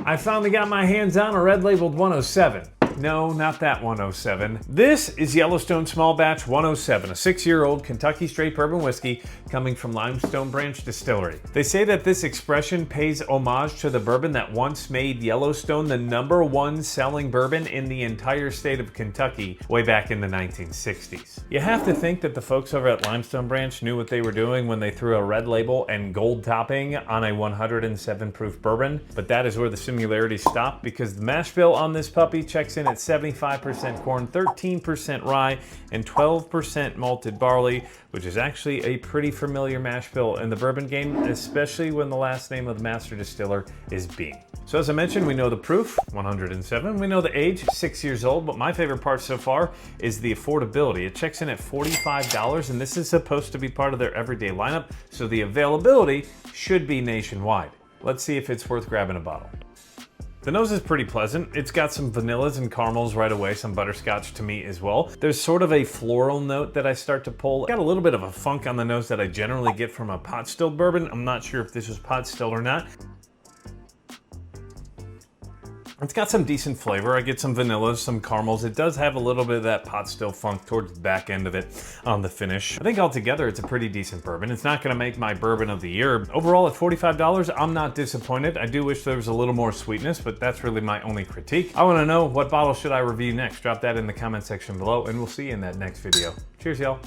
I finally got my hands on a red labeled 107. No, not that 107. This is Yellowstone Small Batch 107, a 6-year-old Kentucky straight bourbon whiskey coming from Limestone Branch Distillery. They say that this expression pays homage to the bourbon that once made Yellowstone the #1 selling bourbon in the entire state of Kentucky way back in the 1960s. You have to think that the folks over at Limestone Branch knew what they were doing when they threw a red label and gold topping on a 107 proof bourbon, but that is where the similarities stop, because the mash bill on this puppy checks in at 75% corn, 13% rye, and 12% malted barley, which is actually a pretty familiar mash bill in the bourbon game, especially when the last name of the master distiller is Beam. So as I mentioned, we know the proof, 107. We know the age, 6 years old, but my favorite part so far is the affordability. It checks in at $45, and this is supposed to be part of their everyday lineup, so the availability should be nationwide. Let's see if it's worth grabbing a bottle. The nose is pretty pleasant. It's got some vanillas and caramels right away, some butterscotch to me as well. There's sort of a floral note that I start to pull. Got a little bit of a funk on the nose that I generally get from a pot stilled bourbon. I'm not sure if this is pot stilled or not. It's got some decent flavor. I get some vanillas, some caramels. It does have a little bit of that pot still funk towards the back end of it on the finish. I think altogether it's a pretty decent bourbon. It's not gonna make my bourbon of the year. Overall at $45, I'm not disappointed. I do wish there was a little more sweetness, but that's really my only critique. I wanna know, what bottle should I review next? Drop that in the comment section below, and we'll see you in that next video. Cheers, y'all.